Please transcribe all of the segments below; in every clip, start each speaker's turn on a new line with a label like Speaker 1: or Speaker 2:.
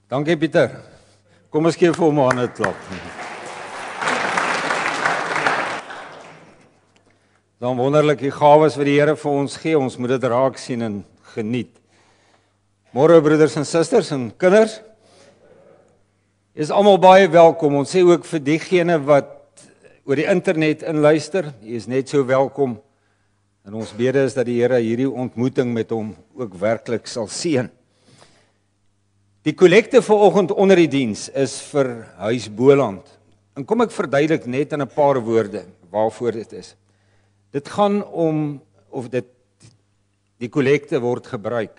Speaker 1: Dankie Pieter. Kom ons gee vir hom 'n hande klap. Dan wonderlik die gawes wat die Here vir ons gee, ons moet dit raak sien en geniet. Môre broeders en susters en kinders, is almal baie welkom. Ons sê ook vir diegene wat oor die internet inluister, jy is net so welkom. En ons bede is dat die Here hierdie ontmoeting met hom ook werklik sal seën. Die kollekte vanoggend onder die diens is vir Huis Boland. En kom ek verduidelik net in 'n paar woorde waarvoor dit is. Dit gaan om of die kollekte word gebruik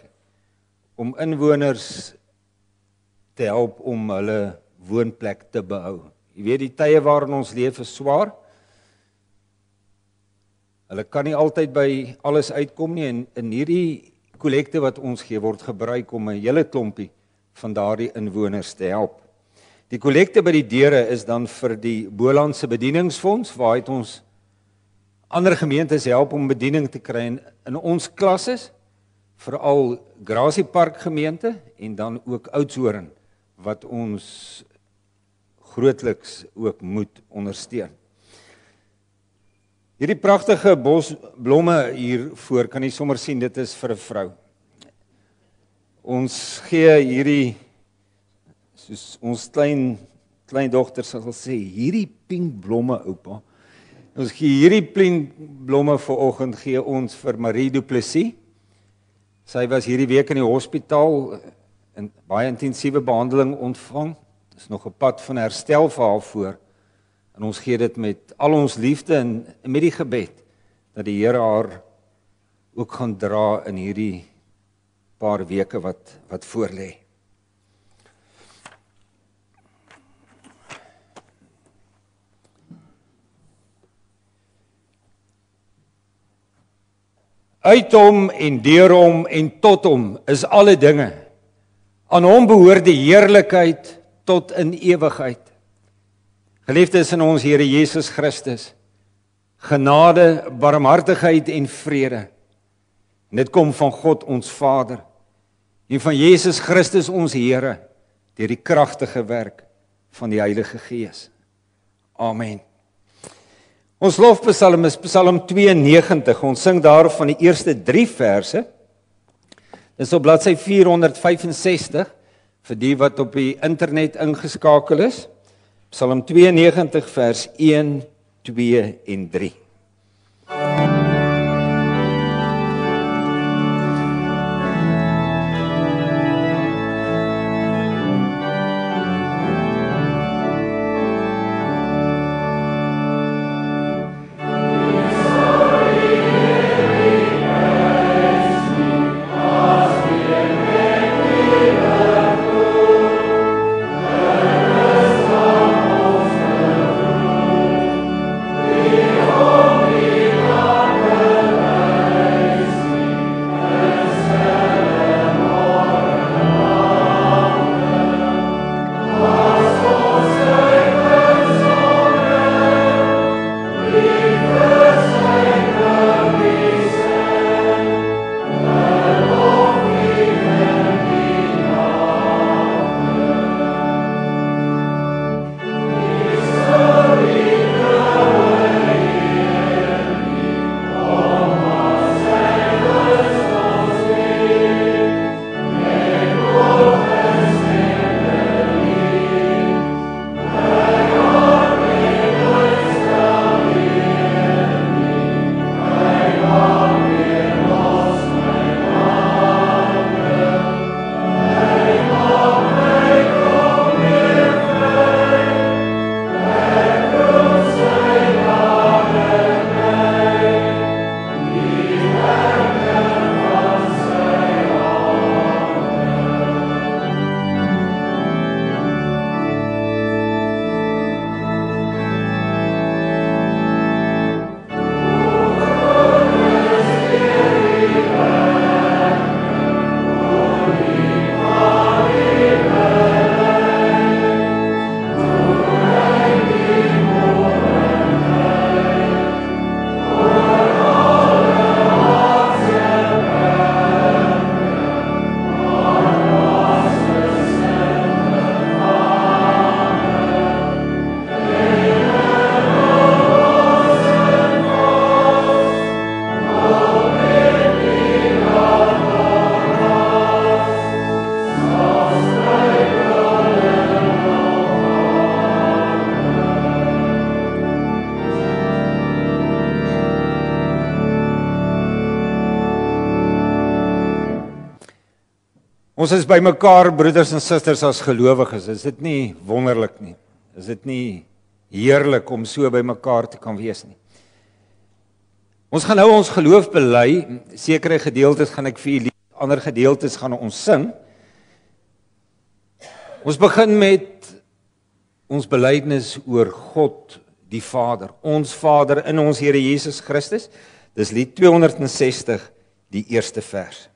Speaker 1: om inwoners te help om hulle woonplek te behou. Jy weet die tye waarin ons leef is swaar. Hulle kan nie altyd by alles uitkom nie en in hierdie kollekte wat ons gee word gebruik om 'n hele klompie van daardie inwoners te help. Die kollekte by die deure is dan vir die Bolandse bedieningsfonds waar ons ander gemeentes help om bediening te kry in ons klasses, veral Gracie Park gemeente en dan ook Oudtshoorn wat ons grootliks ook moet ondersteun. Hierdie pragtige bos blomme hier voor kan jy sommer sien, dit is vir 'n vrou. Ons gee hierdie, soos ons klein dogter sal sê, hierdie pink blomme oupa. Ons gee hierdie pink blomme vanoggend gee ons vir Marie Du Plessis. Sy was hierdie week in die hospitaal en baie intensiewe behandeling ontvang. Dis nog 'n pad van herstel vir haar voor. En ons gee dit met al ons liefde en met die gebed dat die Here haar ook gaan dra in hierdie paar weke wat voor lê. Uit hom en deur hom en tot hom is alle dinge. Aan hom behoort die heerlikheid tot in ewigheid. Geliefdes in ons Here Jesus Christus, genade, barmhartigheid en vrede. En dit kom van God ons Vader en van Jesus Christus ons Here deur die kragtige werk van die Heilige Gees. Amen. Ons lofpsalm is Psalm 92. Ons sing daar van die eerste 3 verse. Dis op bladsy 465 vir die wat op die internet ingeskakel is. Psalm 92 vers 1, 2 en 3.
Speaker 2: Oh
Speaker 1: Ons is by mekaar, broeders en susters, as gelowiges. Is dit nie wonderlik nie? Is dit nie heerlik om so by mekaar te kan wees nie? Ons gaan nou ons geloof bely. Sekere gedeeltes gaan ek vir julle lees, ander gedeeltes gaan ons sing. Ons begin met ons belydenis oor God die Vader, ons Vader in ons Here Jesus Christus. Dis lied 260, die eerste vers.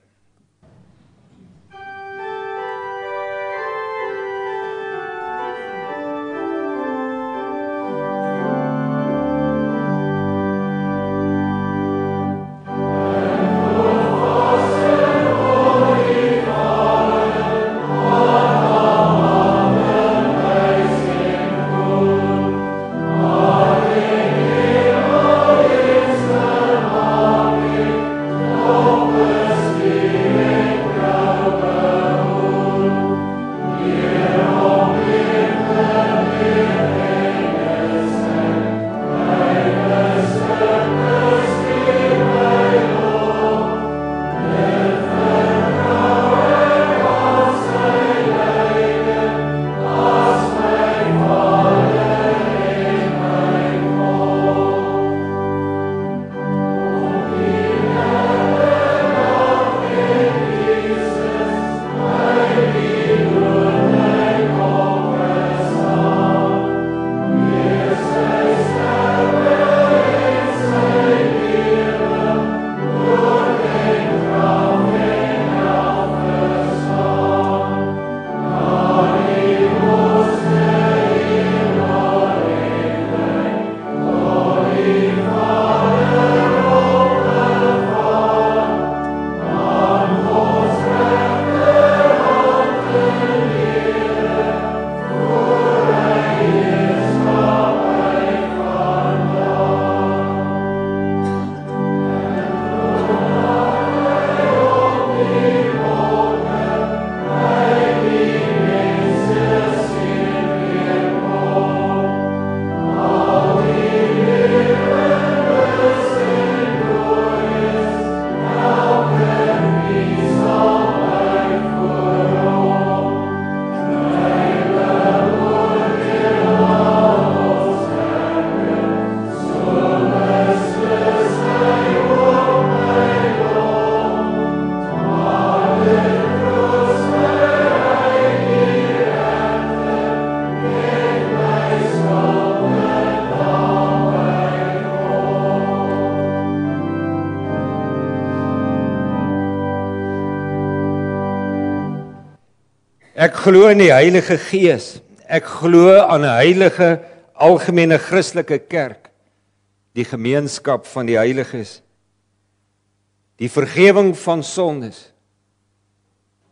Speaker 1: Ek glo in die Heilige Gees. Ek glo aan 'n heilige algemene Christelike kerk, die gemeenskap van die heiliges, die vergifnis van sondes,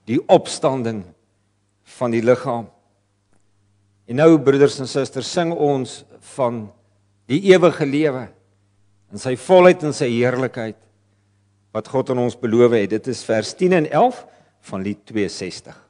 Speaker 1: die opstanding van die liggaam. En nou, broeders en susters, sing ons van die ewige lewe in sy volheid en sy heerlikheid wat God aan ons beloof het. Dit is vers 10 en 11 van lied 260.
Speaker 2: Voor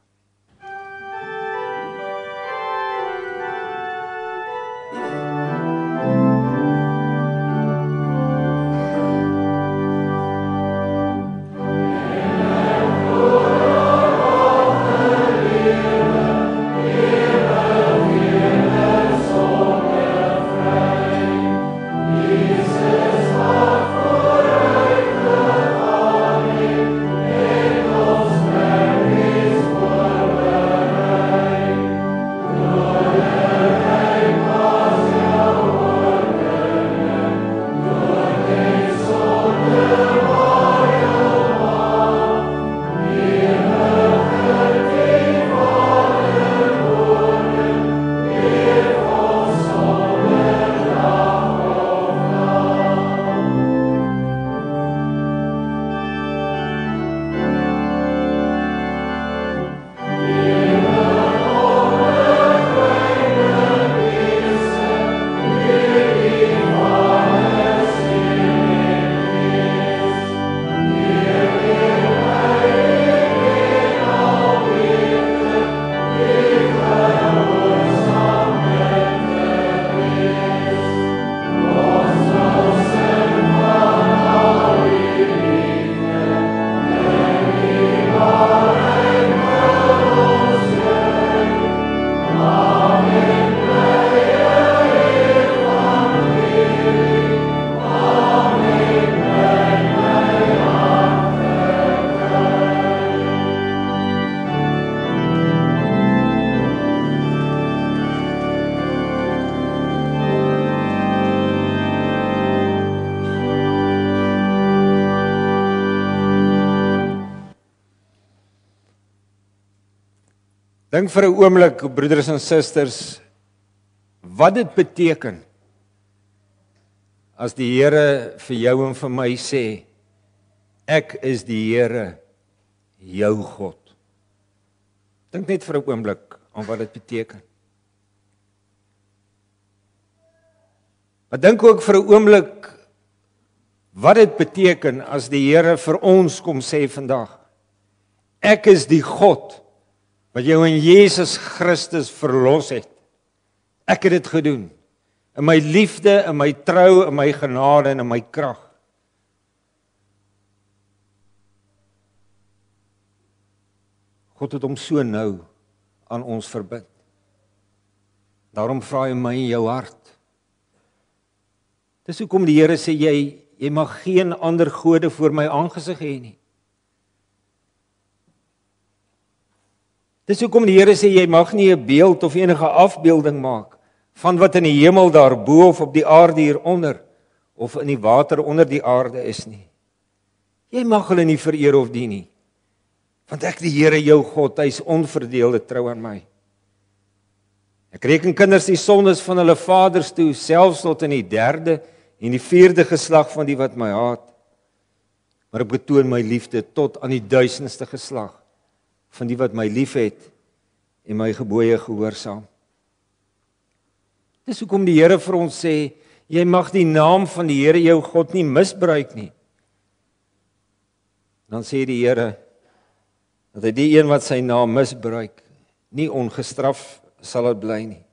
Speaker 1: Dink vir 'n oomblik, broeders en susters, wat dit beteken as die Here vir jou en vir my sê, ek is die Here, jou God. Dink net vir 'n oomblik aan wat dit beteken. Maar dink ook vir 'n oomblik wat dit beteken as die Here vir ons kom sê vandag, ek is die God wat jou in Jesus Christus verlos het. Ek het dit gedoen. In my liefde, in my trou, in my genade en in my krag. God het hom so nou aan ons verbind. Daarom vra hy my in jou hart. Dis hoekom die Here sê jy mag geen ander gode voor my aangesig hê nie. Dis hoekom die Here sê jy mag nie 'n beeld of enige afbeelding maak van wat in die hemel daarbo of op die aarde hieronder of in die water onder die aarde is nie. Jy mag hulle nie vereer of dien nie. Want ek die Here jou God, hy is onverdeelde trou aan my. Ek reken kinders die sondes van hulle vaders toe, selfs tot in die 3de en die 4de geslag van die wat my haat. Maar ek betoon my liefde tot aan die 1000ste geslag van die wat my liefhet en my gebooie gehoorsaam. Dis hoekom die Here vir ons sê, jy mag die naam van die Here jou God nie misbruik nie. Dan sê die Here, dat hy die een wat sy naam misbruik, nie ongestraf sal dit bly nie.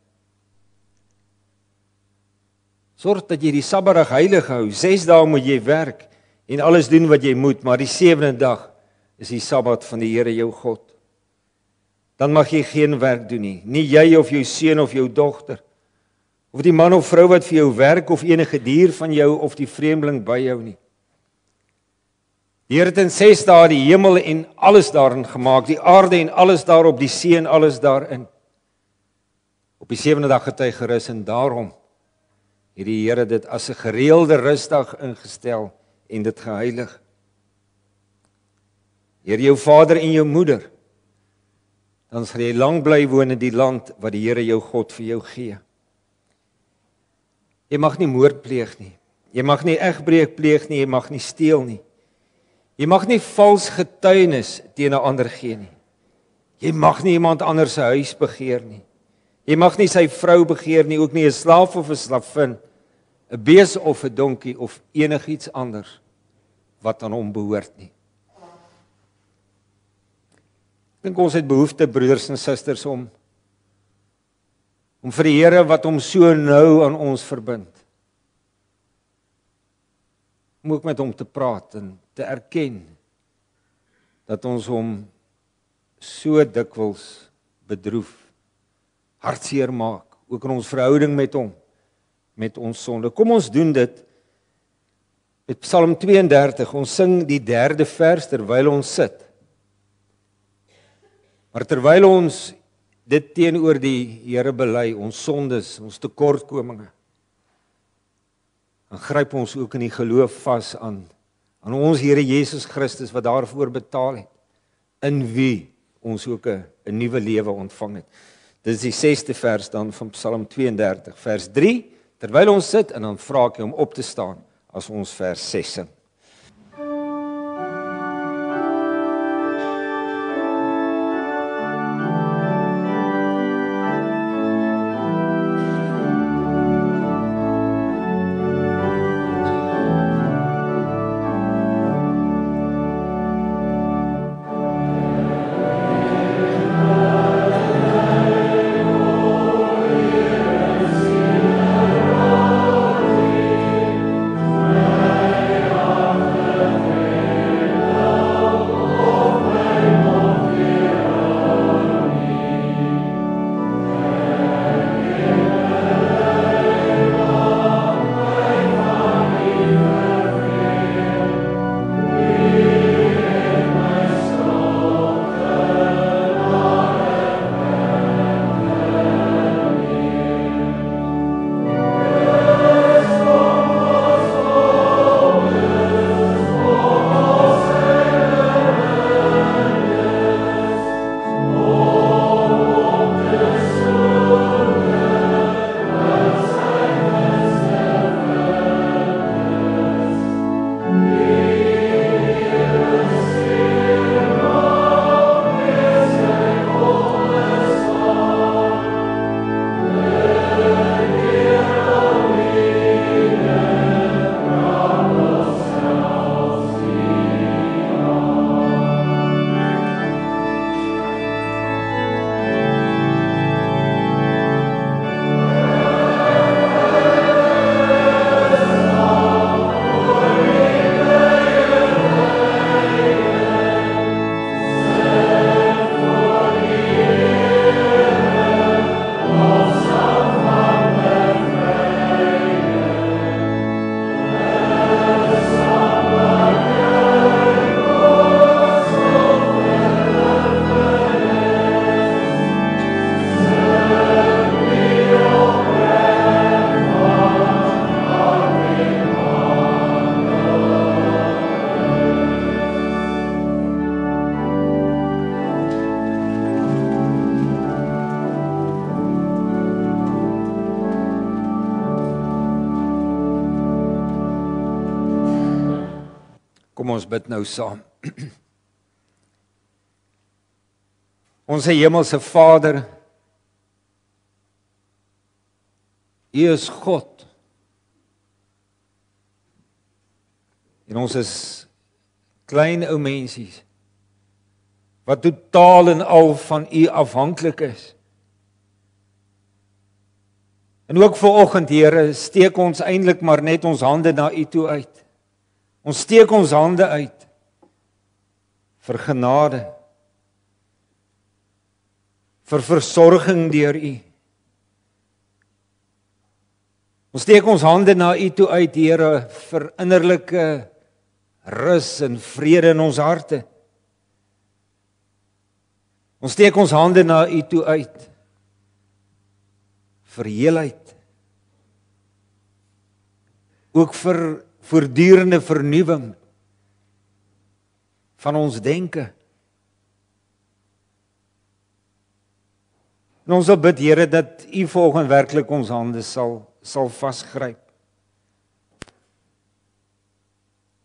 Speaker 1: Sorg dat jy die Sabbatdag heilig hou, 6 dae moet jy werk, en alles doen wat jy moet, maar die 7de dag is die Sabbat van die Here jou God. Dan mag jy geen werk doen nie, nie jy of jou seun of jou dogter, of die man of vrou wat vir jou werk, of enige dier van jou, of die vreemdeling by jou nie. Die Here het in 6 dae die hemel en alles daarin gemaak, die aarde en alles daarop, die see en alles daarin. Op die 7de dag het hy gerus en daarom het die Here dit as 'n gereelde rusdag ingestel en dit geheilig. Eer jou vader en jou moeder, dan sal jy lang bly woon in die land wat die Here jou God vir jou gee. Jy mag nie moord pleeg nie, jy mag nie egbreek pleeg nie, jy mag nie steel nie. Jy mag nie vals getuienis teen 'n ander gee nie. Jy mag nie iemand anders se huis begeer nie. Jy mag nie sy vrou begeer nie, ook nie 'n slaaf of 'n slavin, 'n bees of 'n donkie of enigiets anders wat aan hom behoort nie. Ek dink ons het behoefte, broeders en susters, om vir die Here wat hom so nou aan ons verbind, om ook met hom te praat en te erken dat ons hom so dikwels bedroef, hartseer maak, ook in ons verhouding met hom, met ons sonde. Kom ons doen dit met Psalm 32, ons sing die 3de vers terwyl ons sit. Maar terwyl ons dit teenoor die Here bely, ons sondes, ons tekortkominge, dan gryp ons ook in die geloof vas aan ons Here Jesus Christus wat daarvoor betaal het, in wie ons ook 'n nuwe lewe ontvang het. Dit is die 6de vers dan van Psalm 32, vers 3, terwyl ons sit, en dan vra ek om op te staan as ons vers 6 sing. ons bid nou saam. Onse hemelse Vader, U is God. En ons is klein ou mensies wat totaal en al van U afhanklik is. En ook vanoggend, Here, steek ons eintlik maar net ons hande na U toe uit. Ons steek ons hande uit vir genade, vir versorging deur U. Ons steek ons hande na U toe uit, Here, vir innerlike rus en vrede in ons harte. Ons steek ons hande na U toe uit vir heelheid. Ook vir voortdurende vernuwing van ons denke. En ons wil bid, Here, dat U vanoggend werklik ons hande sal vasgryp.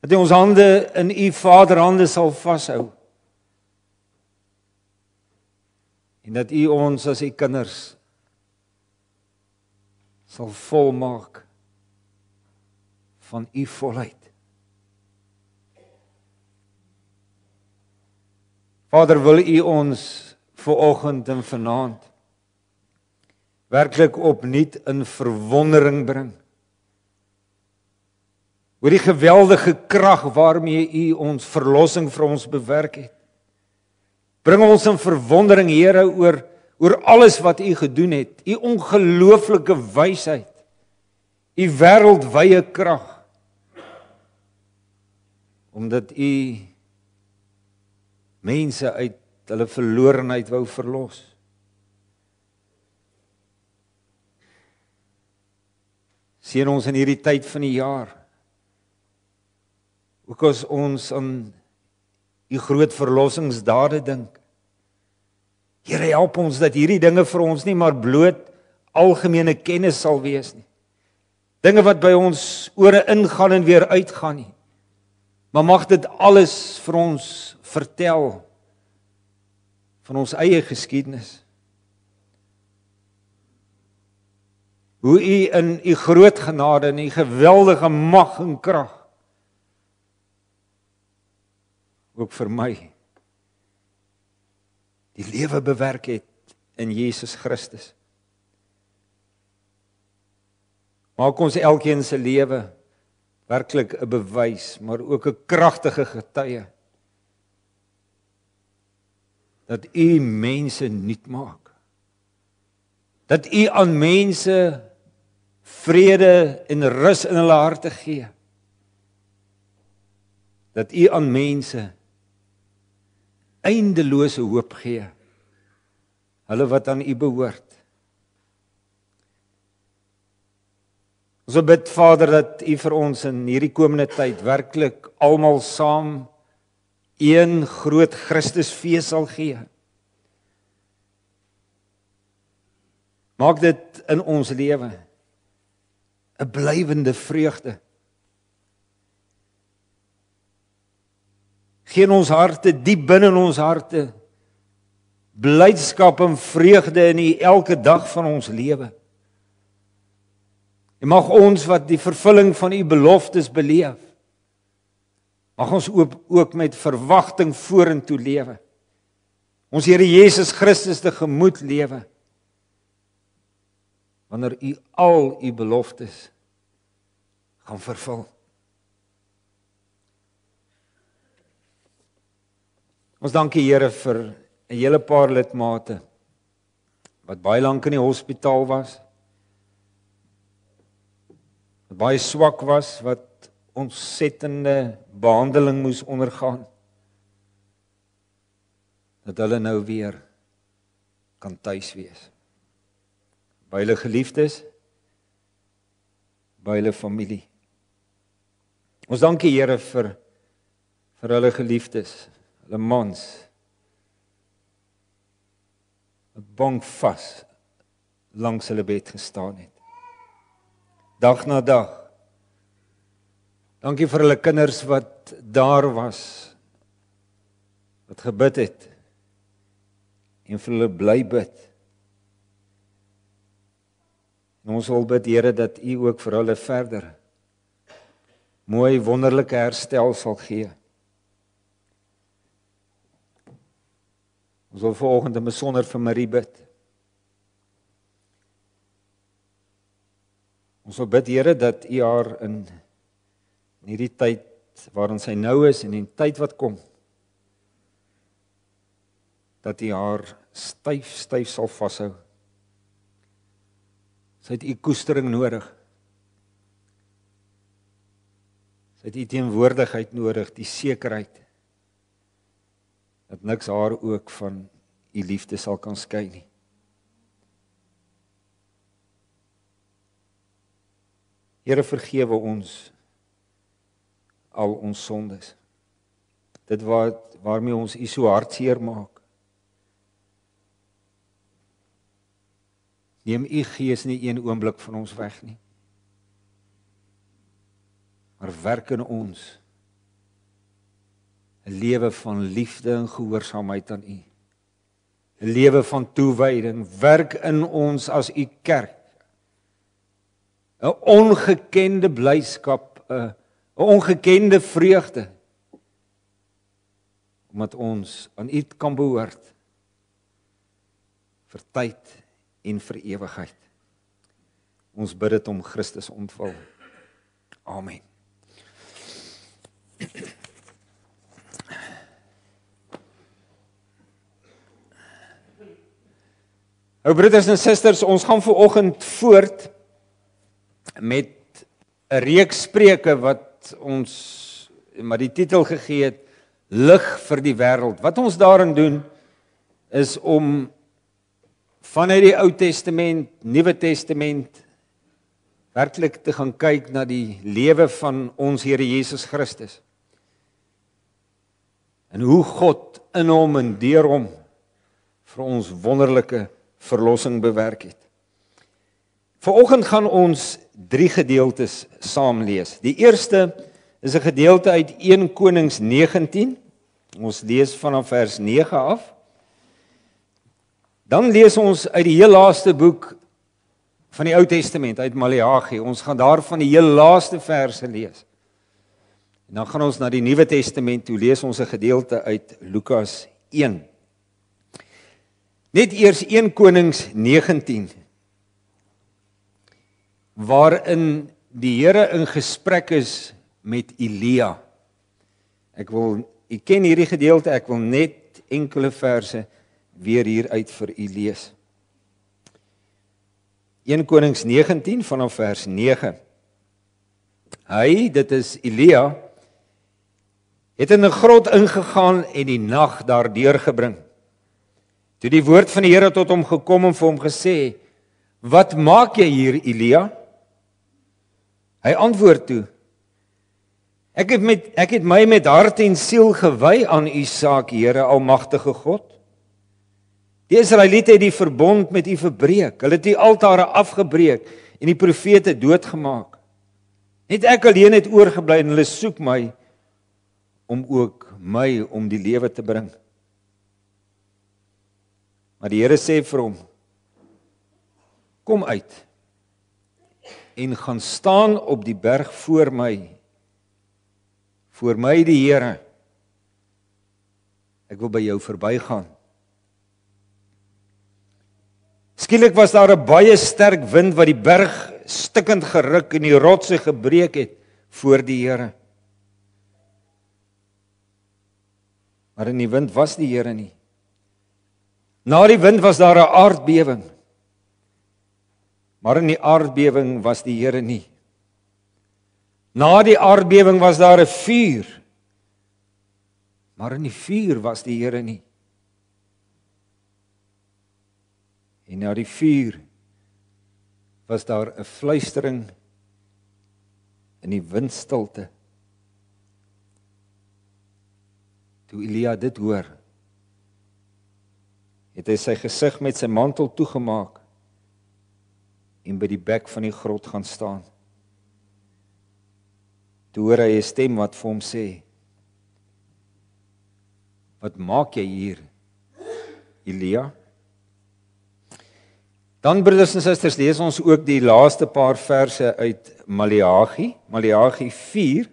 Speaker 1: Dat U ons hande in U Vaderhande sal vashou. En dat U ons as U kinders sal volmaak van U volheid. Vader, wil U ons vanoggend en vanaand werklik opnuut in verwondering bring oor die geweldige krag waarmee U ons verlossing vir ons bewerk het. Bring ons in verwondering, Here, oor alles wat U gedoen het, U ongelooflike wysheid, U wêreldwye krag, omdat U mense uit hulle verlorenheid wou verlos. Seën ons in hierdie tyd van die jaar, ook as ons aan U groot verlossingsdade dink. Here, help ons dat hierdie dinge vir ons nie maar bloot algemene kennis sal wees nie. Dinge wat by ons ore ingaan en weer uitgaan nie. Maar mag dit alles vir ons vertel van ons eie geskiedenis. Hoe U in U groot genade en U geweldige mag en krag ook vir my die lewe bewerk het in Jesus Christus. Maak ons elkeen se lewe werklik 'n bewys, maar ook 'n kragtige getuie dat U mense nuut maak. Dat U aan mense vrede en rus in hulle harte gee. Dat U aan mense eindelose hoop gee, hulle wat aan U behoort. Ons bid, Vader, dat U vir ons in hierdie komende tyd werklik almal saam een groot Christusfees sal gee. Maak dit in ons lewe 'n blywende vreugde. Gee in ons harte, diep binne in ons harte, blydskap en vreugde in U elke dag van ons lewe. En mag ons wat die vervulling van U beloftes beleef, mag ons ook met verwagting vorentoe lewe. Ons Here Jesus Christus tegemoet lewe, wanneer U al U beloftes gaan vervul. Ons dank U, Here, vir 'n hele paar lidmate wat baie lank in die hospitaal was, wat baie swak was, wat ontsettende behandeling moes ondergaan, dat hulle nou weer kan tuis wees. By hulle geliefdes, by hulle familie. Ons dank U, Here, vir hulle geliefdes, hulle mans, wat bankvas langs hulle bed gestaan het. Dag na dag. Dankie vir hulle kinders wat wat daar was, wat gebid het, en vir hulle bly bid. En ons wil bid, Here, dat U ook vir hulle verder mooi, wonderlike herstel sal gee. Ons wil vanoggend in besonder vir Marie bid. Ons wil bid, Here, dat U haar in hierdie tyd waarin sy nou is en in die tyd wat kom, dat U haar styf sal vashou. Sy het U koestering nodig. Sy het U teenwoordigheid nodig, die sekerheid dat niks haar ook van U liefde sal kan skei nie. Here, vergewe ons al ons sondes. Dit waarmee ons U so hartseer maak. Neem U Gees nie een oomblik van ons weg nie. Maar werk in ons 'n lewe van liefde en gehoorsaamheid aan U. 'n Lewe van toewyding. Werk in ons as U kerk. 'n Ongekende blyskap, 'n ongekende vreugde. Omdat ons aan U kan behoort. Vir tyd en vir ewigheid. Ons bid dit om Christus ontwil. Amen. Nou broeders en susters, ons gaan vanoggend voort met 'n reeks spreuke wat ons maar die titel gegee het, Lig vir die wêreld. Wat ons daarin doen is om vanuit die Ou Testament, Nuwe Testament werklik te gaan kyk na die lewe van ons Here Jesus Christus. En hoe God in hom en deur hom vir ons wonderlike verlossing bewerk het. Vanoggend gaan ons 3 gedeeltes saam lees. Die eerste is 'n gedeelte uit 1 Konings 19. Ons lees vanaf vers 9 af. Dan lees ons uit die heel laaste boek van die Ou Testament, uit Maleagi. Ons gaan daar van die heel laaste verse lees. En dan gaan ons na die Nuwe Testament toe, lees ons 'n gedeelte uit Lukas 1. Net eers 1 Konings 19, waarin die Here in gesprek is met Elia. U ken hierdie gedeelte, ek wil net enkele verse weer hieruit vir u lees. 1 Konings 19 vanaf vers 9. Hy, dit is Elia, het in 'n grot ingegaan en die nag daar deurgebring. Toe die woord van die Here tot hom gekom en vir hom gesê, wat maak jy hier, Elia? Hy antwoord toe, ek het my met hart en siel gewy aan u saak, Here, almagtige God. Die Israeliete het die verbond met u verbreek. Hulle het die altare afgebreek en die profete doodgemaak. Net ek alleen het oorgebly en hulle soek my om ook my om die lewe te bring. Maar die Here sê vir hom, kom uit en gaan staan op die berg voor my die Here. Ek wil by jou verbygaan. Skielik was daar 'n baie sterk wind wat die berg stikkend geruk en die rotse gebreek het voor die Here. Maar in die wind was die Here nie. Na die wind was daar 'n aardbewing. Maar in die aardbewing was die Here nie. Na die aardbewing was daar 'n vuur. Maar in die vuur was die Here nie. En na die vuur was daar 'n fluistering in die windstilte. Toe Elia dit hoor, het hy sy gesig met sy mantel toegemaak en by die bek van die grot gaan staan. Toe hoor hy 'n stem wat vir hom sê, wat maak jy hier, Elia? Dan, broeders en susters, lees ons ook die laaste paar verse uit Maleagi, Maleagi 4,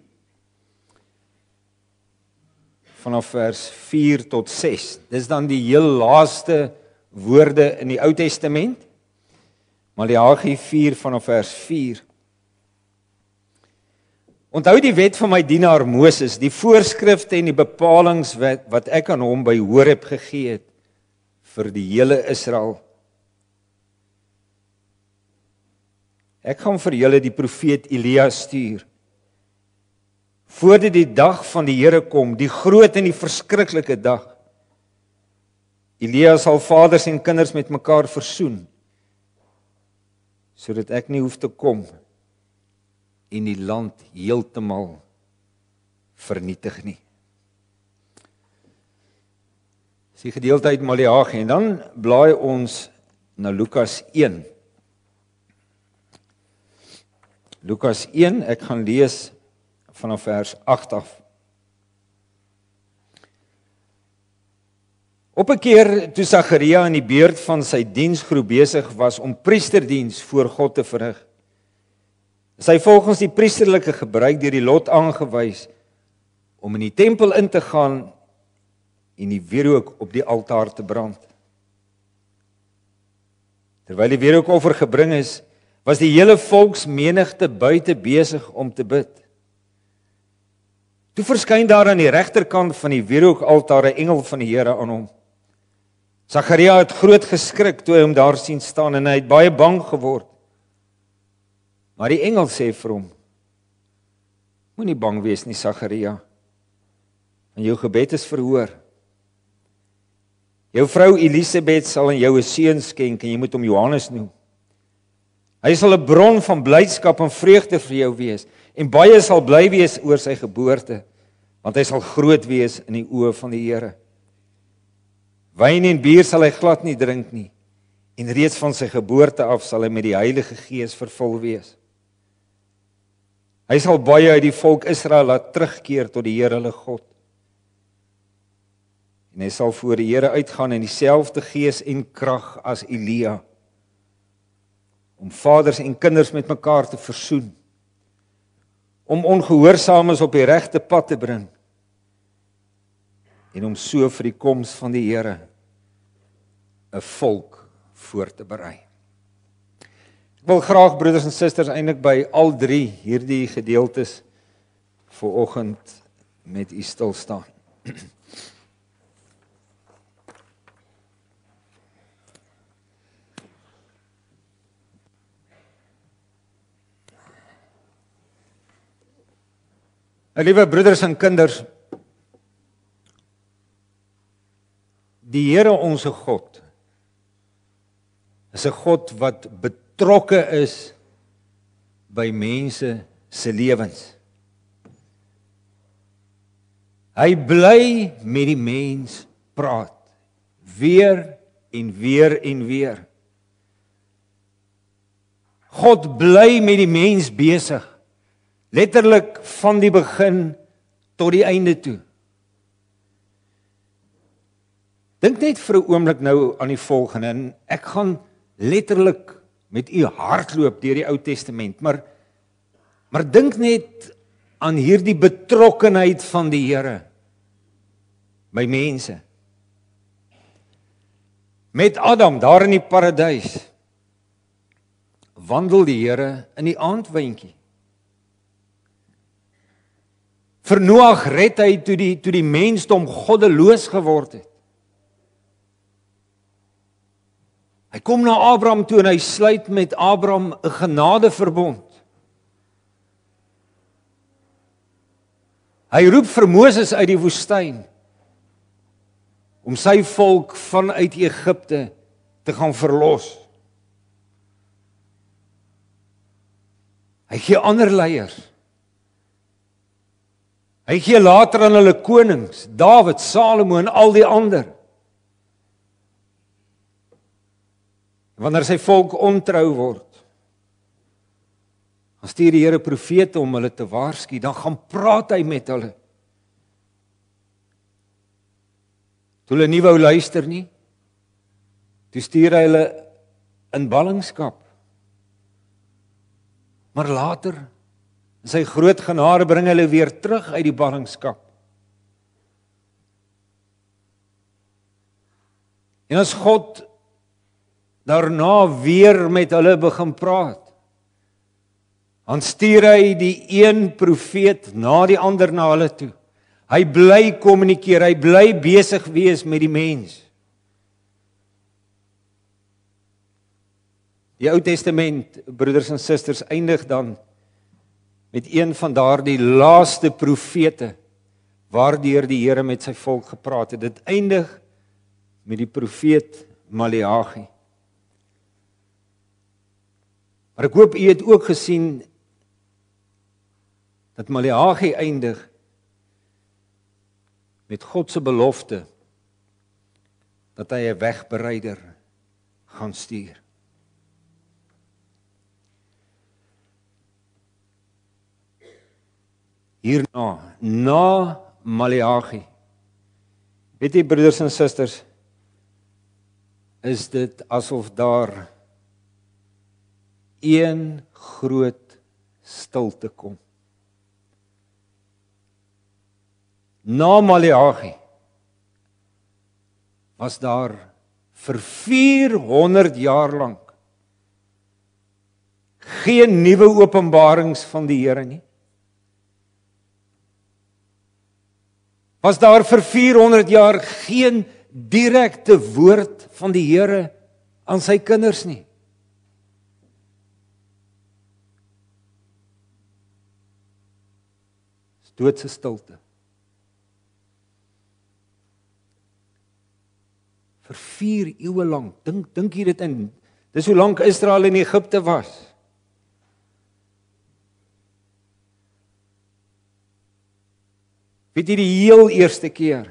Speaker 1: vanaf vers 4 tot 6. Dis dan die heel laaste woorde in die Ou Testament. Maleagi 4 vanaf vers 4. Onthou die wet van my dienaar Moses, die voorskrifte en die bepalings wat ek aan hom by Horeb gegee het vir die hele Israel. Ek gaan vir julle die profeet Elia stuur, voordat die dag van die Here kom, die groot en die verskriklike dag. Elia sal vaders en kinders met mekaar versoen, sodat ek nie hoef te kom en die land heeltemal vernietig nie. Dis die gedeelte uit Maleagi, en dan blaai ons na Lukas 1. Lukas 1, ek gaan lees vanaf vers 8 af. Op 'n keer toe Sagaria in die beurt van sy diensgroep besig was om priesterdiens voor God te verrig, is hy volgens die priesterlike gebruik deur die lot aangewys om in die tempel in te gaan en die wierook op die altaar te brand. Terwyl die wierookoffer gebring is, was die hele volksmenigte buite besig om te bid. Toe verskyn daar aan die regterkant van die wierookaltaar 'n engel van die Here aan hom. Sagaria het groot geskrik toe hy hom daar sien staan en hy het baie bang geword. Maar die engel sê vir hom: Moenie bang wees nie, Sagaria, want jou gebed is verhoor. Jou vrou Elisabeth sal aan jou 'n seun skenk en jy moet hom Johannes noem. Hy sal 'n bron van blydskap en vreugde vir jou wees, en baie sal bly wees oor sy geboorte, want hy sal groot wees in die oë van die Here. Wyn en bier sal hy glad nie drink nie, en reeds van sy geboorte af sal hy met die Heilige Gees vervul wees. Hy sal baie uit die volk Israel laat terugkeer tot die Here hulle God. En hy sal voor die Here uitgaan in dieselfde gees en krag as Elia, om vaders en kinders met mekaar te versoen, om ongehoorsaames op die regte pad te bring, en om so vir die koms van die Here 'n volk voor te berei. Ek wil graag, broeders en susters, eintlik by al drie hierdie gedeeltes vanoggend met u stil staan. Liewe broeders en kinders, die Here onse God is 'n God wat betrokke is by mense se lewens. Hy bly met die mens praat, weer en weer en weer. God bly met die mens besig, letterlik van die begin tot die einde toe. Dink net vir 'n oomblik nou aan die volgende, en ek gaan letterlik met u hardloop deur die Ou Testament, maar dink net aan hierdie betrokkenheid van die Here by mense. Met Adam daar in die paradys wandel die Here in die aandwindjie. Vir Noag red hy toe die mensdom goddeloos geword het. Hy kom na Abraham toe en hy sluit met Abraham 'n genadeverbond. Hy roep vir Moses uit die woestyn om sy volk vanuit Egipte te gaan verlos. Hy gee ander leiers. Hy gee later aan hulle konings, Dawid, Salomo en al die ander. Wanneer sy volk ontrou word, dan stuur die Here profete om hulle te waarsku, dan gaan praat hy met hulle. Toe hulle nie wou luister nie, toe stuur hy hulle in ballingskap. Maar later, in sy groot genade bring hulle weer terug uit die ballingskap. En as God daarna weer met hulle begin praat, dan stuur hy die een profeet na die ander na hulle toe. Hy bly kommunikeer, hy bly besig wees met die mens. Die Ou Testament, broeders en susters, eindig dan met een van daardie laaste profete waardeur die Here met sy volk gepraat het. Dit eindig met die profeet Maleagi. Maar ek hoop u het ook gesien dat Maleagi eindig met God se belofte dat hy 'n wegbereider gaan stuur. Hierna, na Maleagi, weet jy broeders en susters, is dit asof daar een groot stilte kom. Na Maleagi was daar vir 400 jaar lank geen nuwe openbarings van die Here nie. Was daar vir 400 jaar geen direkte woord van die Here aan sy kinders nie. Dis doodse stilte. Vir 4 eeue lank, dink jy dit in, dis hoe lank Israel in Egipte was. Weet jy die heel eerste keer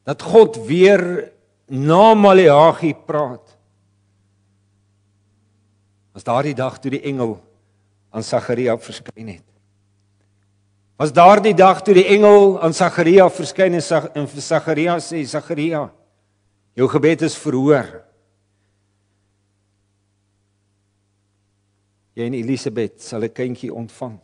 Speaker 1: dat God weer na Maleagi praat, was daardie dag toe die engel aan Sagaria verskyn het. Was daardie dag toe die engel aan Sagaria verskyn en vir Sagaria sê, Sagaria, jou gebed is verhoor. Jy en Elisabeth sal 'n kindjie ontvang.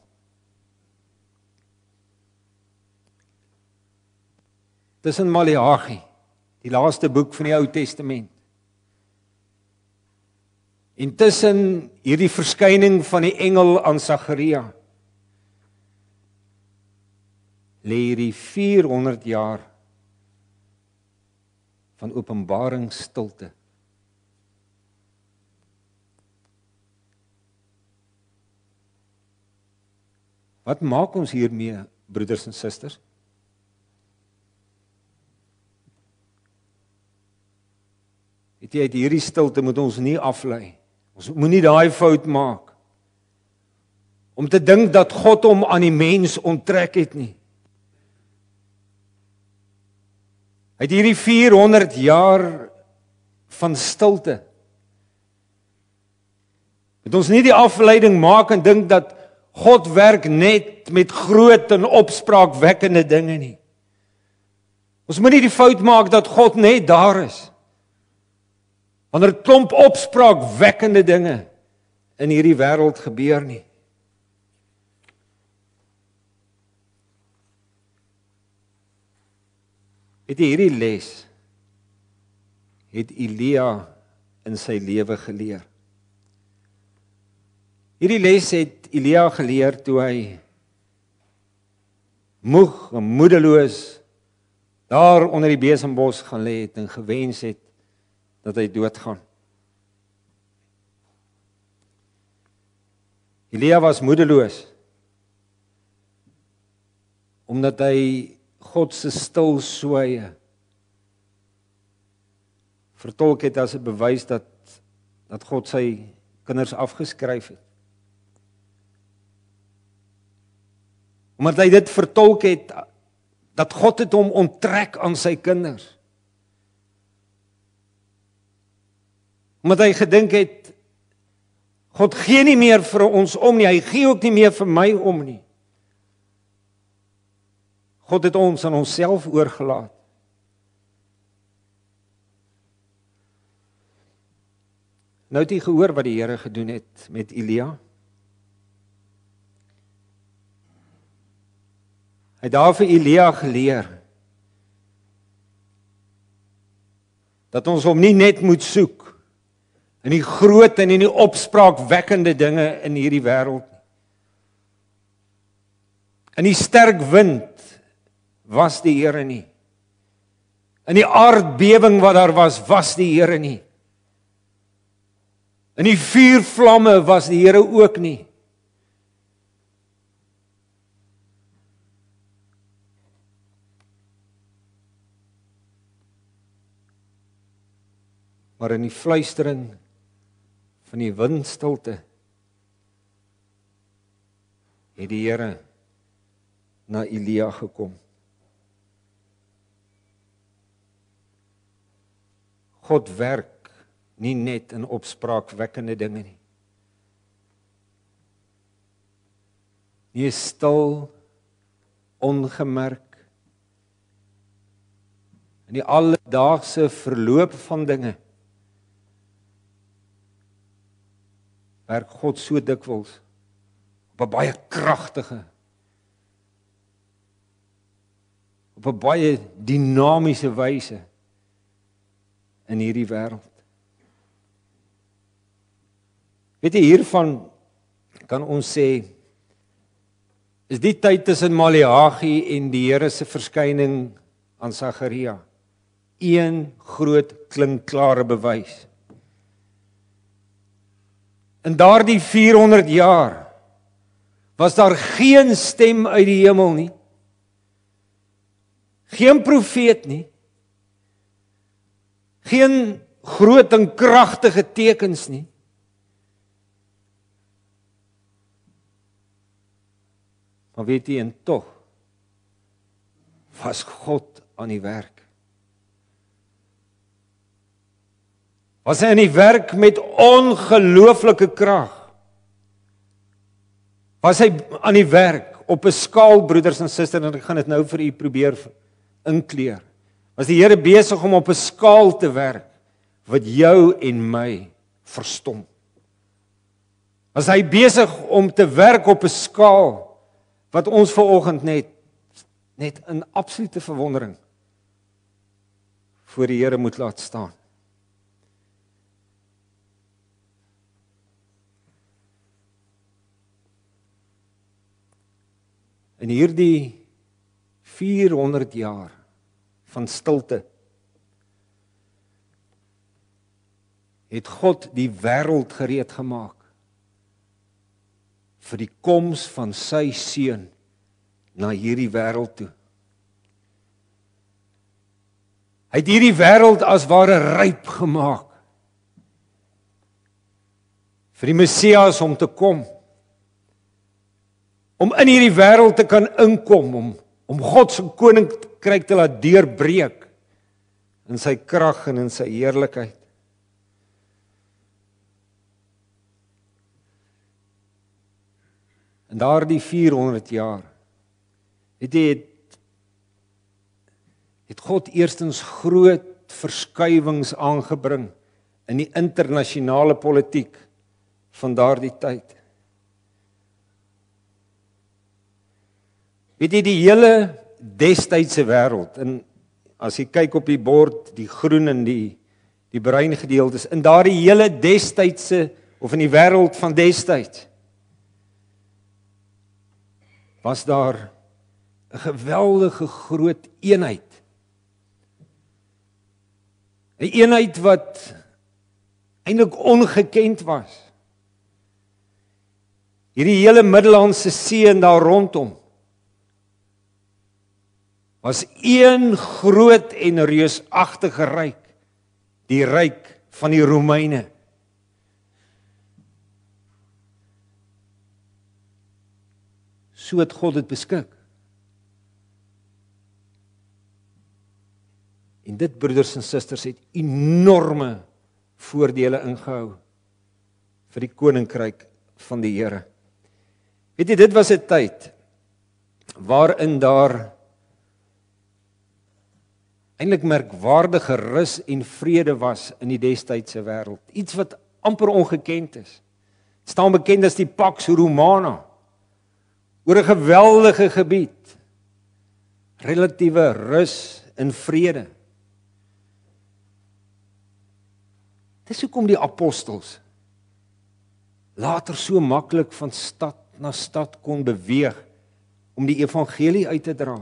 Speaker 1: Tussen Maleagi, die laaste boek van die Ou Testament, en tussen hierdie verskyning van die engel aan Sagaria, lê hierdie 400 jaar van openbaringsstilte. Wat maak ons hiermee, broeders en susters? Weet jy, uit hierdie stilte moet ons nie aflei. Ons moenie daai fout maak om te dink dat God hom aan die mens onttrek het nie. Uit hierdie 400 jaar van stilte moet ons nie die afleiding maak en dink dat God werk net met groot en opspraakwekkende dinge nie. Ons moet nie die fout maak dat God net daar is wanneer 'n klomp opspraakwekkende dinge in hierdie wêreld gebeur nie. Het hierdie les het Elia in sy lewe geleer. Hierdie les het Elia geleer toe hy moeg en moedeloos daar onder die besembos gaan lê het en gewens het dat hy doodgaan. Elia was moedeloos omdat hy God se stil swye vertolk het as 'n bewys dat God sy kinders afgeskryf het. Omdat hy dit vertolk het dat God het hom onttrek aan sy kinders. Omdat hy gedink het God gee nie meer vir ons om nie, hy gee ook nie meer vir my om nie. God het ons aan onsself oorgelaat. Nou het jy gehoor wat die Here gedoen het met Elia? Hy het daar vir Elia geleer dat ons hom nie net moet soek in die groot en in die opspraakwekkende dinge in hierdie wêreld nie. In die sterk wind was die Here nie. In die aardbewing wat daar was die Here nie. In die vuurvlamme was die Here ook nie. Maar in die fluistering van die windstilte het die Here na Elia gekom. God werk nie net in opspraakwekkende dinge nie. Nie stil, ongemerk, in die alledaagse verloop van dinge, werk God so dikwels op 'n baie kragtige, op 'n baie dinamiese wyse in hierdie wêreld. Weet jy, hiervan kan ons sê, is die tyd tussen Maleagi en die Here se verskyning aan Sagaria een groot klinkklare bewys. In daardie 400 jaar was daar geen stem uit die hemel nie, geen profeet nie, geen groot en kragtige tekens nie. Maar weet jy, en tog was God aan die werk. Was hy aan die werk met ongelooflike krag. Was hy aan die werk op 'n skaal, broeders en susters, en ek gaan dit nou vir u probeer inkleer. Was die Here besig om op 'n skaal te werk wat jou en my verstom? Was hy besig om te werk op 'n skaal wat ons vanoggend net in absolute verwondering voor die Here moet laat staan? In hierdie 400 jaar van stilte het God die wêreld gereed gemaak vir die koms van sy seun na hierdie wêreld toe. Hy het hierdie wêreld as ware ryp gemaak vir die Messias om te kom, om in hierdie wêreld te kan inkom, om God se koninkryk te laat deurbreek in sy krag en in sy heerlikheid. In daardie 400 jaar het God eerstens groot verskywings aangebring in die internasionale politiek van daardie tyd. Weet jy, die hele destydse wêreld, en as jy kyk op die bord, die groen en die bruin gedeeltes, in daardie hele destydse, of in die wêreld van destyds, was daar 'n geweldige groot eenheid. 'n Eenheid wat eintlik ongekend was. Hierdie hele Middellandse See en daar rondom was een groot en reusagtige ryk, die ryk van die Romeine. So het God dit beskik. En dit, broeders en susters, het enorme voordele ingehou vir die koninkryk van die Here. Weet jy, dit was 'n tyd waarin daar eintlik merkwaardige rus en vrede was in die destydse wêreld. Iets wat amper ongekend is. Het staan bekend as die Pax Romana. Oor 'n geweldige gebied. Relatiewe rus en vrede. Dis hoekom die apostels later so maklik van stad na stad kon beweeg om die evangelie uit te dra.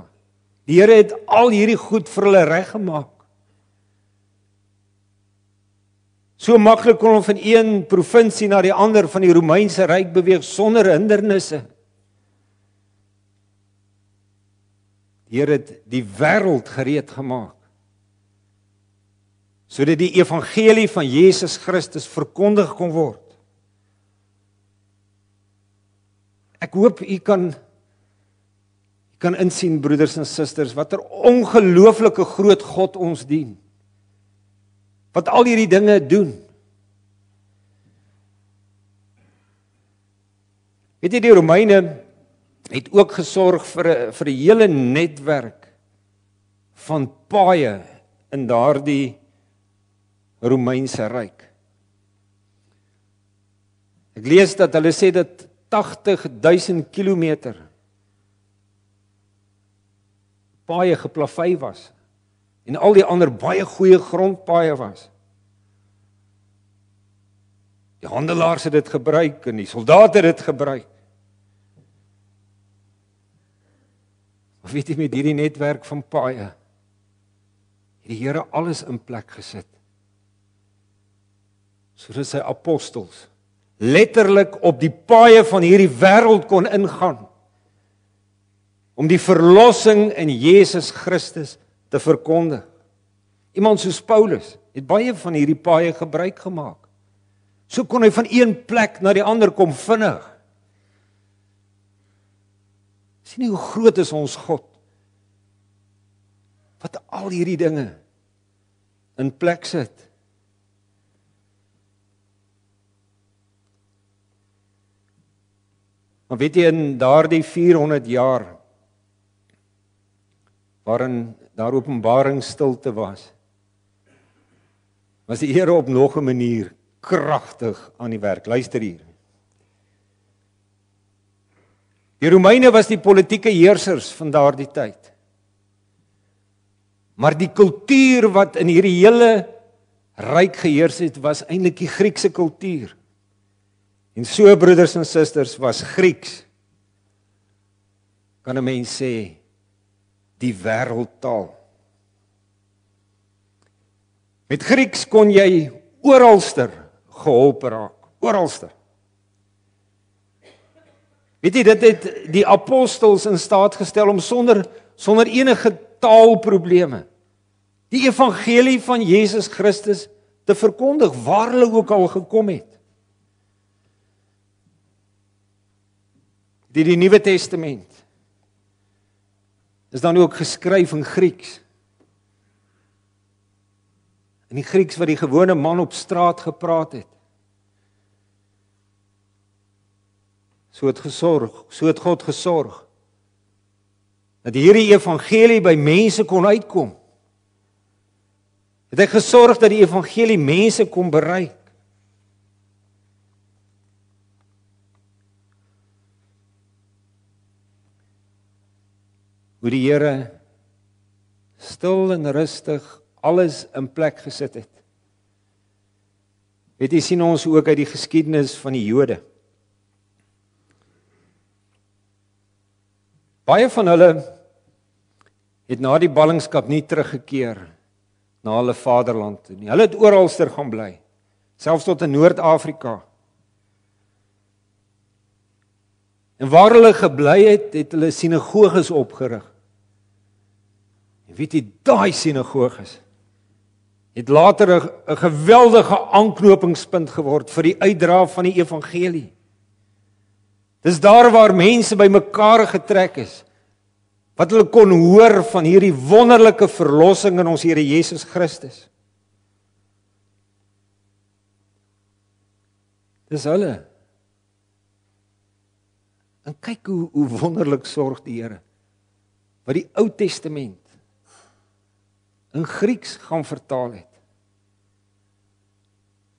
Speaker 1: Die Here het al hierdie goed vir hulle reggemaak. So maklik kon hulle van een provinsie na die ander van die Romeinse ryk beweeg sonder hindernisse. Die Here het die wêreld gereed gemaak sodat die evangelie van Jesus Christus verkondig kon word. Ek hoop u kan insien, broeders en susters, wat 'n ongelooflike groot God ons dien. Wat al hierdie dinge doen. Weet jy, die Romeine het ook gesorg vir 'n hele netwerk van paaie in daardie Romeinse ryk. Ek lees dat hulle sê dat 80.000 kilometer paaie geplavei was en al die ander baie goeie grondpaaie was. Die handelaars het dit gebruik en die soldate het dit gebruik. Of weet jy, met hierdie netwerk van paaie het die Here alles in plek gesit, sodat sy apostels letterlik op die paaie van hierdie wêreld kon ingaan, om die verlossing in Jesus Christus te verkondig. Iemand soos Paulus het baie van hierdie paaie gebruik gemaak. So kon hy van een plek na die ander kom vinnig. Sien nie hoe groot is ons God, wat al hierdie dinge in plek sit. Maar weet jy, in daardie 400 jaar, waarin daar openbaringsstilte was die Here op nog 'n manier kragtig aan die werk. Luister hier. Die Romeine was die politieke heersers van daardie tyd. Maar die kultuur wat in hierdie hele ryk geheers het, was eintlik die Griekse kultuur. En so, broeders en susters, was Grieks, kan 'n mens sê, die wêreldtaal. Met Grieks kon jy oralster geholpe raak, oralster. Weet jy, dit het die apostels in staat gestel om sonder enige taalprobleme die evangelie van Jesus Christus te verkondig, waar hulle ook al gekom het. Die Nuwe Testament is dan ook geskryf in Grieks. In die Grieks wat die gewone man op straat gepraat het. So het God gesorg dat hierdie evangelie by mense kon uitkom. Het hy gesorg dat die evangelie mense kon bereik. Hoe die Here stil en rustig alles in plek gesit het. Weet jy, sien ons ook uit die geskiedenis van die Jode. Baie van hulle het na die ballingskap nie teruggekeer na hulle vaderland toe nie. Hulle het oralster gaan bly, selfs tot in Noord-Afrika. En waar hulle gebly het, het hulle sinagoges opgerig. En weet jy, daai sinagoges het later 'n geweldige aanknopingspunt geword vir die uitdra van die evangelie. Dis daar waar mense by mekaar getrek is, wat hulle kon hoor van hierdie wonderlike verlossing in ons Here Jesus Christus. Dis hulle. En kyk hoe wonderlik sorg die Here, wat die Ou Testament in Grieks gaan vertaal het.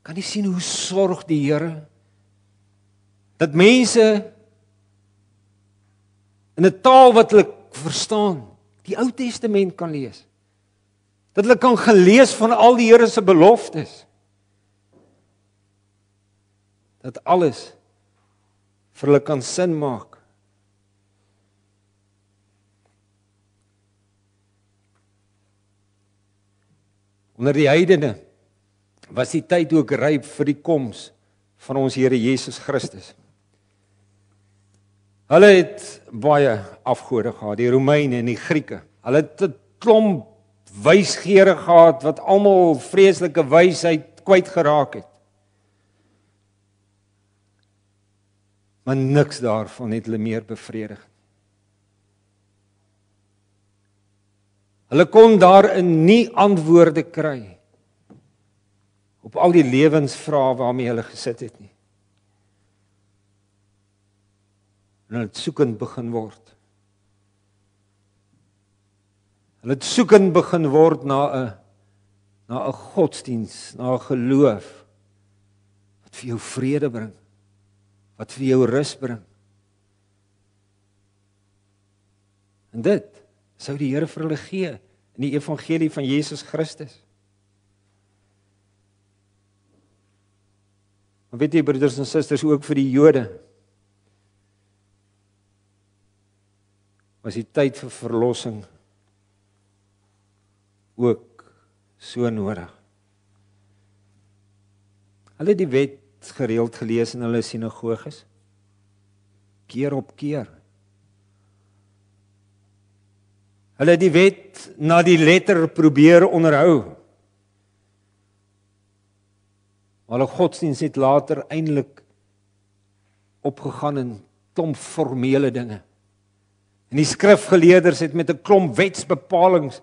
Speaker 1: Kan jy sien hoe sorg die Here dat mense in 'n taal wat hulle verstaan, die Ou Testament kan lees. Dat hulle kan gelees van al die Here se beloftes. Dat alles vir hulle kan sin maak. Onder die heidene was die tyd ook ryp vir die koms van ons Here Jesus Christus. Hulle het baie afgode gehad, die Romeine en die Grieke. Hulle het 'n klomp wysgeere gehad wat almal vreeslike wysheid kwyt geraak het. Maar niks daarvan het hulle meer bevredig. Hulle kon daarin nie antwoorde kry op al die lewensvrae waarmee hulle gesit het nie. En hulle het soekend begin word. Hulle het soekend begin word na 'n godsdiens, na 'n geloof wat vir jou vrede bring, wat vir jou rus bring. En dit sou die Here vir hulle gee in die evangelie van Jesus Christus. Maar weet jy, broeders en susters, ook vir die Jode was die tyd vir verlossing ook so nodig. Hulle het die wet gereeld gelees in hulle sinagoges, keer op keer. Hulle het die wet na die letter probeer onderhou. Maar hulle godsdiens het later eintlik opgegaan in klomp formele dinge. En die skrifgeleerders het met 'n klomp wetsbepalings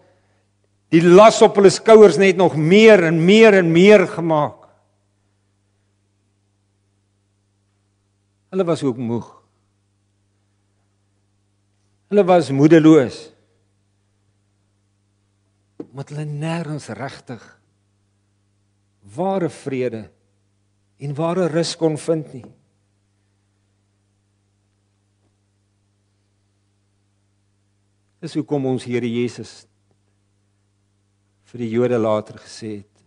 Speaker 1: die las op hulle skouers net nog meer en meer en meer gemaak. Hulle was ook moeg. Hulle was moedeloos. Omdat hulle nêrens regtig ware vrede en ware rus kon vind nie. Dis hoekom ons Here Jesus vir die Jode later gesê het: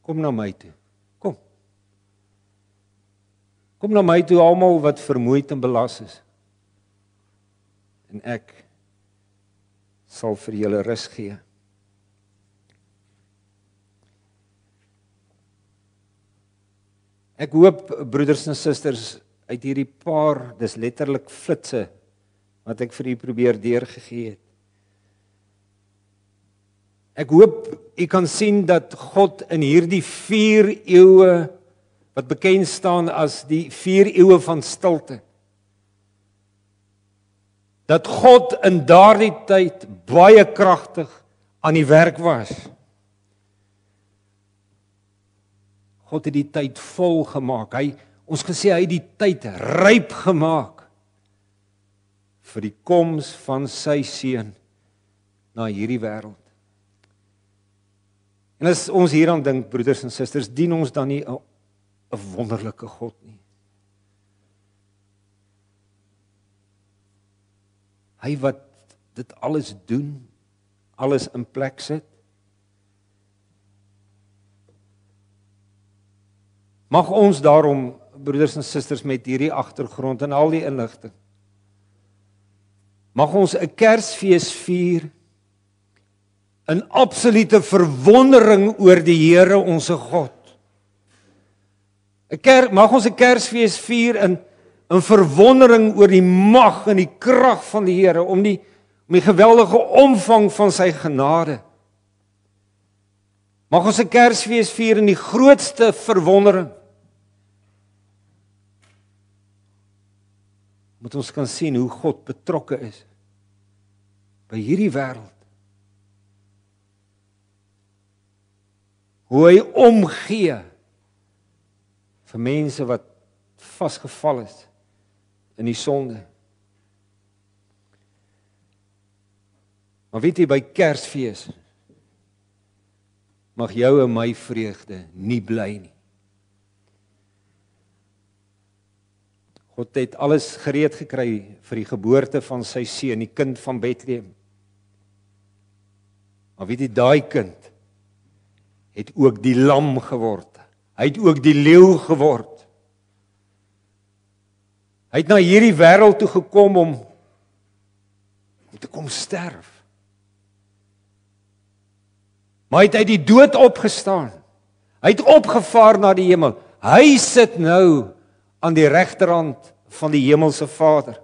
Speaker 1: Kom na my toe. Kom. Kom na my toe almal wat vermoeid en belas is. En ek sal vir julle rus gee. Ek hoop, broeders en susters, uit hierdie paar, dis letterlik flitse wat ek vir u probeer deurgegee het. Ek hoop u kan sien dat God in hierdie 4 eeue wat bekend staan as die 4 eeue van stilte, dat God in daardie tyd baie kragtig aan die werk was. God het die tyd vol gemaak. Ons gesê hy het die tyd ryp gemaak vir die koms van sy seun na hierdie wêreld. En as ons hieraan dink, broeders en susters, dien ons dan nie 'n wonderlike God nie? Hy wat dit alles doen, alles in plek sit. Mag ons daarom, broeders en susters, met hierdie agtergrond en al die inligting, mag ons 'n Kersfees vier in absolute verwondering oor die Here onsse God. Mag ons 'n Kersfees vier in verwondering oor die mag en die krag van die Here, om die geweldige omvang van sy genade. Mag ons 'n Kersfees vier in die grootste verwondering, moet ons kan sien hoe God betrokke is by hierdie wêreld. Hoe hy omgee vir mense wat vasgevall is in die sonde. Maar weet jy, by Kersfees mag jou en my vreugde nie bly nie. God het alles gereed gekry vir die geboorte van sy seun, die kind van Bethlehem. Maar weet jy, daai kind het ook die lam geword. Hy het ook die leeu geword. Hy het na hierdie wêreld toe gekom om te kom sterf. Maar hy het uit die dood opgestaan. Hy het opgevaar na die hemel. Hy sit nou aan die regterhand van die hemelse Vader.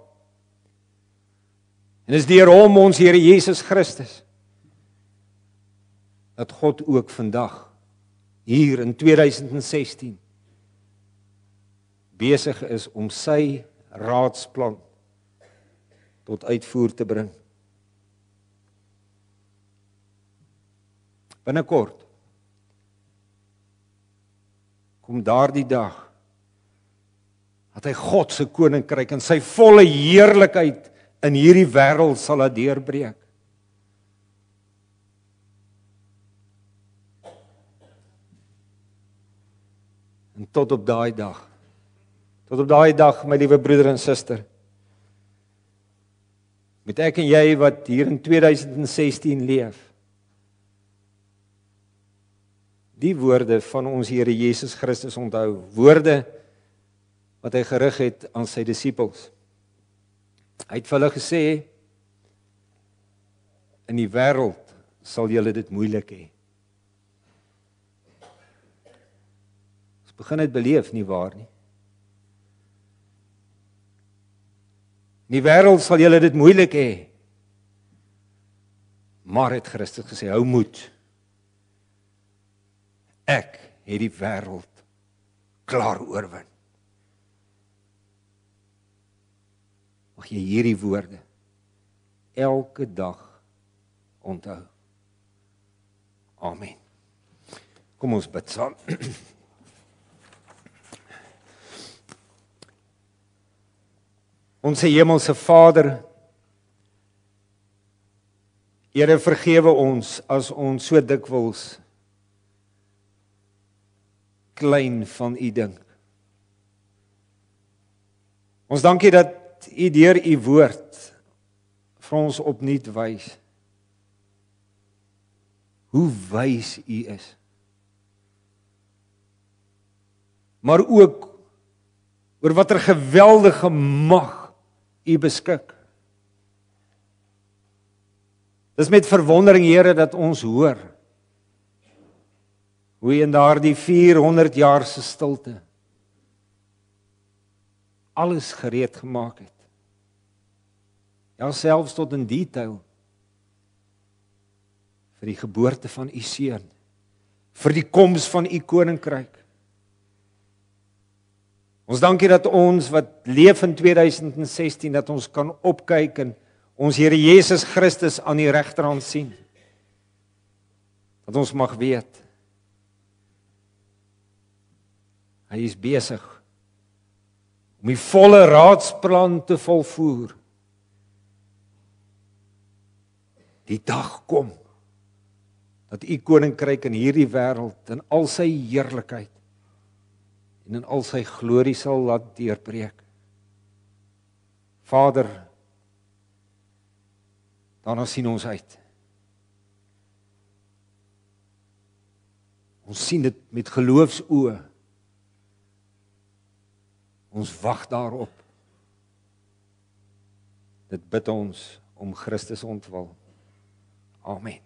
Speaker 1: En is deur hom, ons Here Jesus Christus, dat God ook vandag, hier in 2016, besig is om sy raadsplan tot uitvoer te bring. Binnekort kom daardie dag dat hy God se koninkryk in sy volle heerlikheid in hierdie wêreld sal laat deurbreek. En tot op daai dag, my liewe broeder en suster, met ek en jy wat hier in 2016 leef, die woorde van ons Here Jesus Christus onthou, woorde wat hy gerig het aan sy disippels. Hy het vir hulle gesê, in die wêreld sal julle dit moeilik hê. Ons begin dit beleef, nie waar nie? In die wêreld sal julle dit moeilik hê. Maar het Christus gesê, hou moed. Ek het die wêreld klaar oorwin. Mag jy hierdie woorde elke dag onthou. Amen. Kom ons bid saam. Onse hemelse Vader, Here, vergewe ons as ons so dikwels klein van U dink. Ons dankie dat U deur U woord vir ons opnuut wys hoe wys U is. Maar ook oor watter geweldige mag U beskik. Dis met verwondering, Here, dat ons hoor hoe in daardie 400 jaar se stilte alles gereed gemaak het. Ja, selfs tot in detail vir die geboorte van U seun, vir die koms van U koninkryk. Ons dankie dat ons wat leef in 2016, dat ons kan opkyk en ons Here Jesus Christus aan die regterhand sien. Dat ons mag weet, hy is besig om die volle raadsplan te volvoer. Die dag kom, dat U koninkryk in hierdie wêreld in al sy heerlikheid en in al sy glorie sal laat deurbreek. Vader, daarna sien ons uit. Ons sien dit met geloofsoë. Ons wag daarop. Dit bid ons om Christus ontwil. Amen.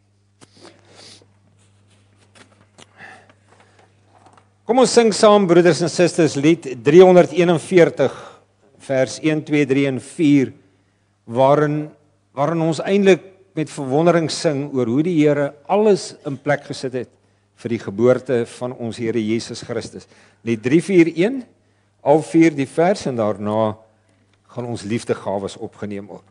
Speaker 1: Kom ons sing saam, broeders en susters, lied 341, vers 1, 2, 3 en 4, waarin ons eintlik met verwondering sing oor hoe die Here alles in plek gesit het vir die geboorte van ons Here Jesus Christus. Lied 341, al 4 die vers, en daarna gaan ons liefdegawes opgeneem word.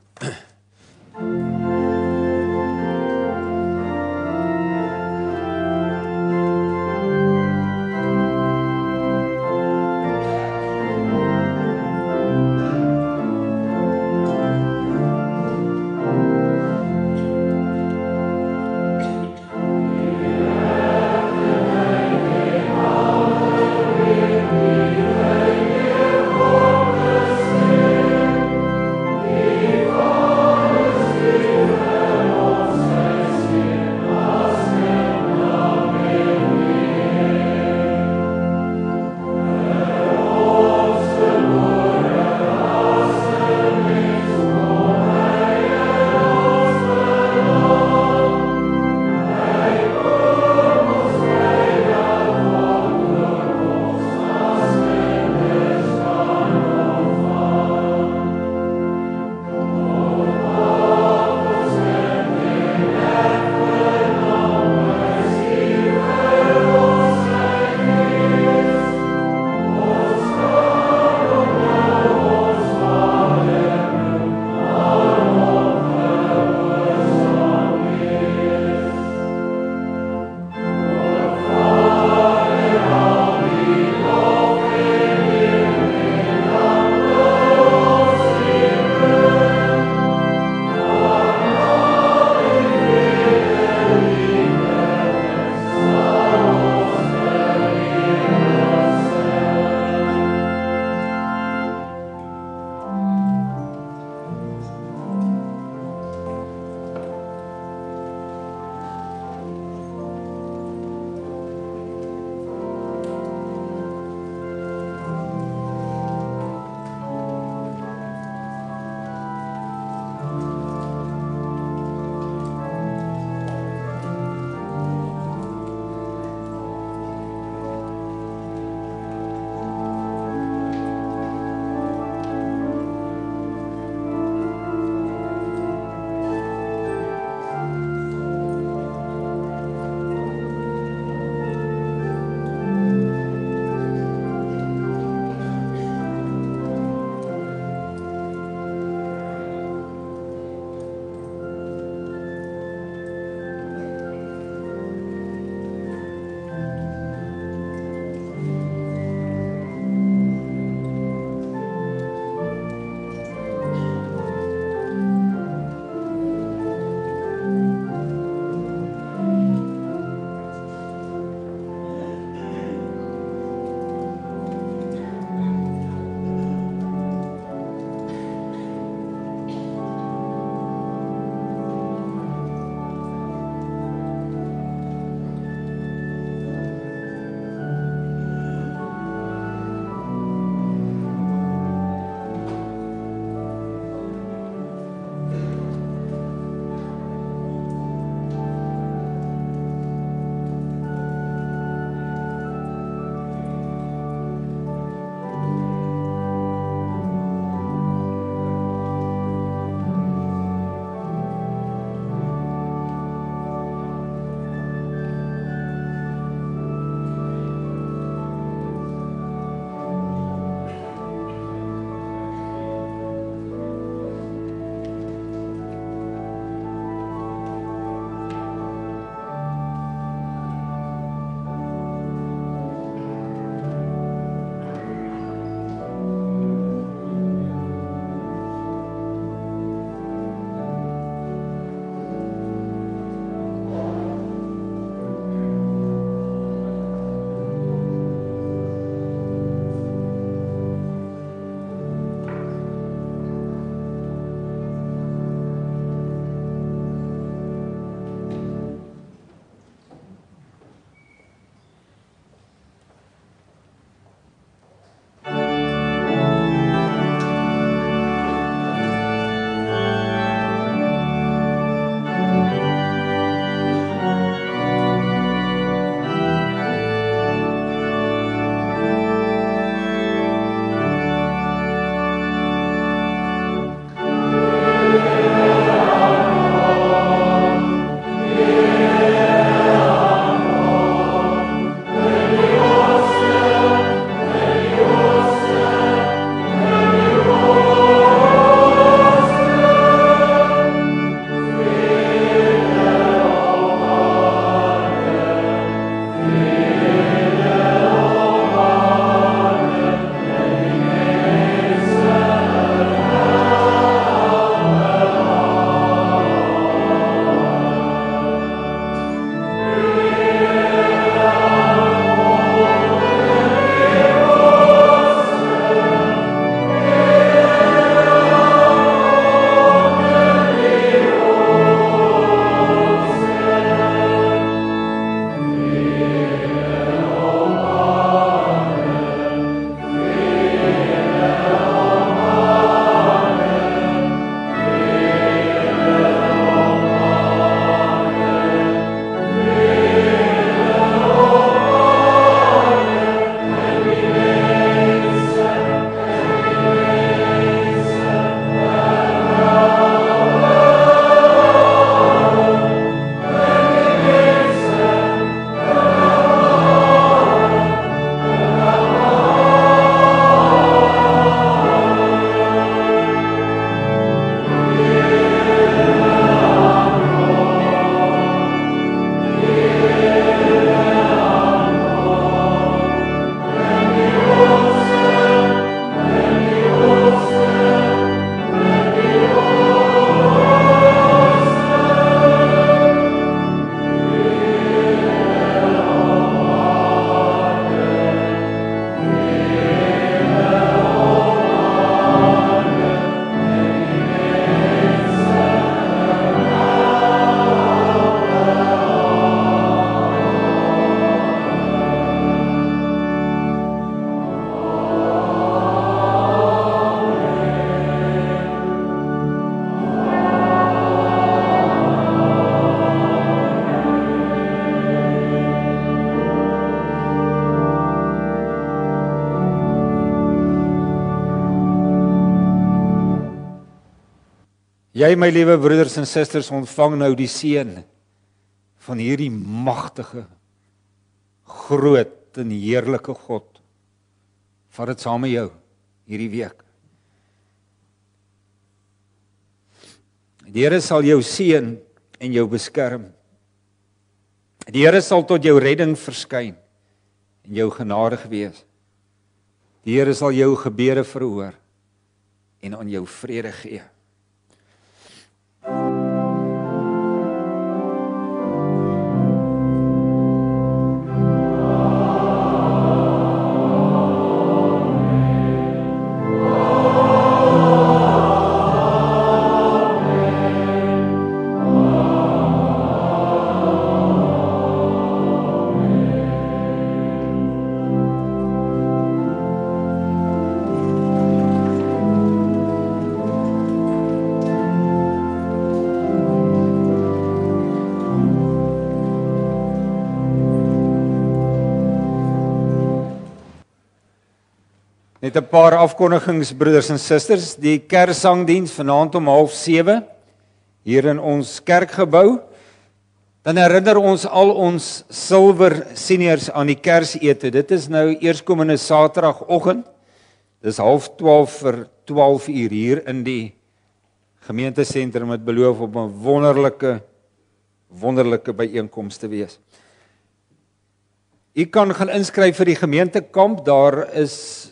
Speaker 1: Jy, my liewe broeders en susters, ontvang nou die seën van hierdie magtige, groot en heerlike God. Vat dit saam met jou hierdie week. Die Here sal jou seën en jou beskerm. Die Here sal tot jou redding verskyn en jou genadig wees. Die Here sal jou gebede verhoor en aan jou vrede gee. Net 'n paar afkondigings, broeders en susters. Die kerksangdiens vanaand om 6:30 hier in ons kerkgebou. Dan herinner ons al ons silwer seniors aan die Kersete. Dit is nou eerskomende Saterdagoggend. Dis 11:30 vir 12 uur hier in die gemeentesentrum. Met beloof op 'n wonderlike byeenkoms te wees. U kan gaan inskryf vir die gemeentekamp. Daar is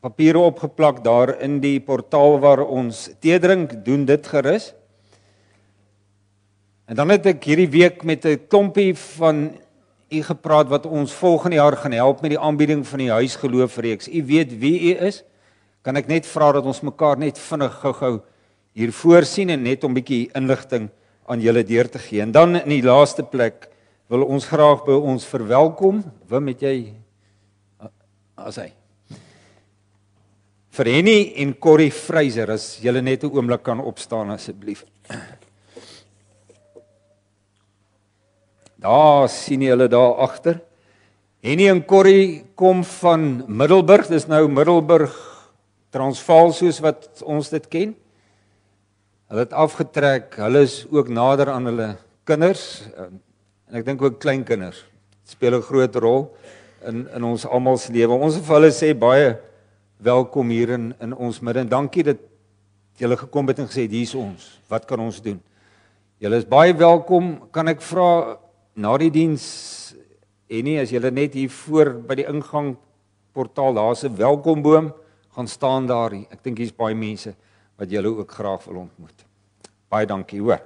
Speaker 1: papiere opgeplak daar in die portaal waar ons tee drink, doen dit gerus. En dan het ek hierdie week met 'n klompie van u gepraat wat ons volgende jaar gaan help met die aanbieding van die huisgeloofreeks. U weet wie u is. Kan ek net vra dat ons mekaar net vinnig gou-gou hier voorsien en net om 'n bietjie inligting aan julle deur te gee. En dan in die laaste plek wil ons graag by ons verwelkom. Wim, het jy as hy vir Henny en Corrie Fraser, as julle net 'n oomblik kan opstaan asseblief. Daar sien julle daar agter. Henny en Corrie kom van Middelburg, dis nou Middelburg Transvaal soos wat ons dit ken. Hulle het afgetrek, hulle is ook nader aan hulle kinders en ek dink ook kleinkinders. Dit speel 'n groot rol in ons almal se lewe. Ons vir hulle sê baie welkom hier in ons midde. En dankie dat julle gekom het en gesê hier is ons. Wat kan ons doen? Julle is baie welkom. Kan ek vra na die diens en nie as julle net hier voor by die ingang portaal daar's 'n welkomboom gaan staan daar. Ek dink hier's baie mense wat julle ook graag wil ontmoet. Baie dankie, hoor.